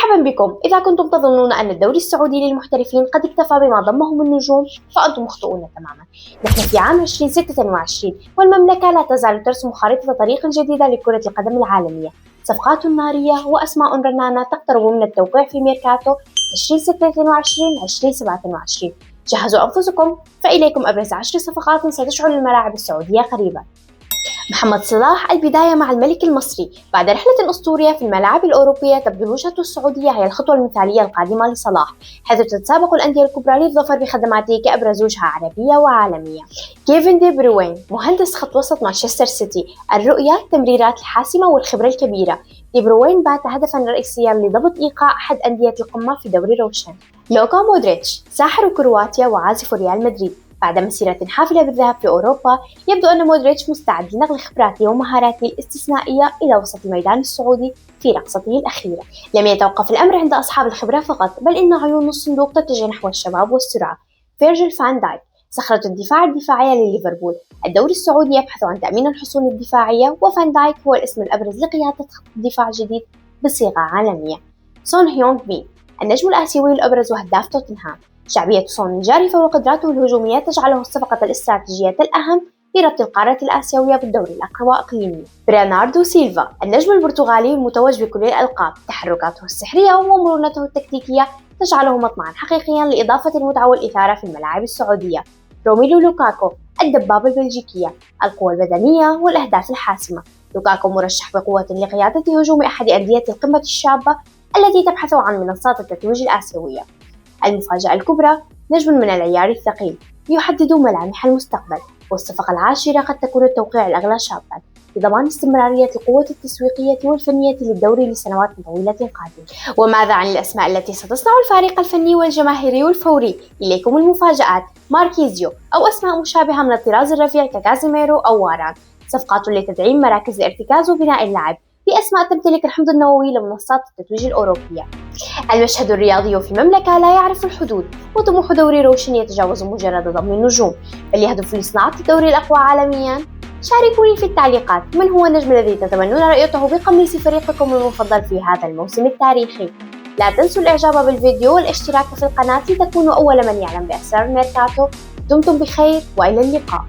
مرحبا بكم. إذا كنتم تظنون أن الدوري السعودي للمحترفين قد اكتفى بما ضمهم النجوم فأنتم مخطئون تماما. نحن في عام 2026 والمملكة لا تزال ترسم خارطة طريق جديدة لكرة القدم العالمية. صفقات نارية وأسماء رنانة تقترب من التوقيع في ميركاتو 2026-2027. جهزوا أنفسكم فإليكم أبرز 10 صفقات ستشعل الملاعب السعودية قريبا. محمد صلاح البداية مع الملك المصري. بعد رحلة أسطورية في الملاعب الأوروبية تبدو الوجهة السعودية هي الخطوة المثالية القادمة لصلاح، حيث تتسابق الأندية الكبرى للظفر بخدماته كأبرز وجهة عربية وعالمية. كيفن دي بروين مهندس خط وسط مانشستر سيتي، الرؤية، التمريرات الحاسمة والخبرة الكبيرة. دي بروين بات هدفا رئيسيا لضبط إيقاع أحد أندية القمة في دوري روشن. لوكا مودريتش ساحر كرواتيا وعازف ريال مدريد. بعد مسيرة حافلة بالذهب في أوروبا، يبدو أن مودريتش مستعد لنقل خبراته ومهاراته الاستثنائية إلى وسط الميدان السعودي في رقصته الأخيرة. لم يتوقف الأمر عند أصحاب الخبرة فقط، بل إن عيون الصندوق تتجه نحو الشباب والسرعة. فيرجيل فان دايك صخرة الدفاع الدفاعية لليفربول. الدوري السعودي يبحث عن تأمين الحصون الدفاعية، وفان دايك هو الاسم الأبرز لقيادة خط دفاع جديد بصيغة عالمية. سون هيونغ مين النجم الآسيوي الأبرز وهداف توتنهام. شعبية سون جارفة وقدراته الهجومية تجعله الصفقة الاستراتيجية الأهم لربط القارة الآسيوية بالدوري الأقوى إقليميا. برناردو سيلفا النجم البرتغالي المتوج بكل الألقاب. تحركاته السحرية ومرونته التكتيكية تجعله مطمعا حقيقيا لإضافة المتعة والإثارة في الملاعب السعودية. روميلو لوكاكو الدبابة البلجيكية. القوة البدنية والأهداف الحاسمة. لوكاكو مرشح بقوة لقيادة هجوم أحد أندية القمة الشابة التي تبحث عن منصات التتويج الآسيوية. المفاجأة الكبرى نجم من العيار الثقيل يحدد ملامح المستقبل. والصفقة العاشرة قد تكون التوقيع الأغلى شابا لضمان استمرارية القوة التسويقية والفنية للدوري لسنوات طويلة قادمة. وماذا عن الأسماء التي ستصنع الفارق الفني والجماهيري والفوري؟ إليكم المفاجآت: ماركيزيو أو أسماء مشابهة من الطراز الرفيع ككازيميرو أو واران. صفقات لتدعيم مراكز الارتكاز وبناء اللعب بأسماء تمتلك الحمض النووي لمنصات التتويج الأوروبية. المشهد الرياضي في المملكة لا يعرف الحدود، وطموح دوري روشن يتجاوز مجرد ضم النجوم، بل يهدف لصناعة الدوري الأقوى عالميا. شاركوني في التعليقات، من هو النجم الذي تتمنون رؤيته بقميص فريقكم المفضل في هذا الموسم التاريخي؟ لا تنسوا الإعجاب بالفيديو والاشتراك في القناة لتكونوا أول من يعلم بأسرار ميركاتو. دمتم بخير وإلى اللقاء.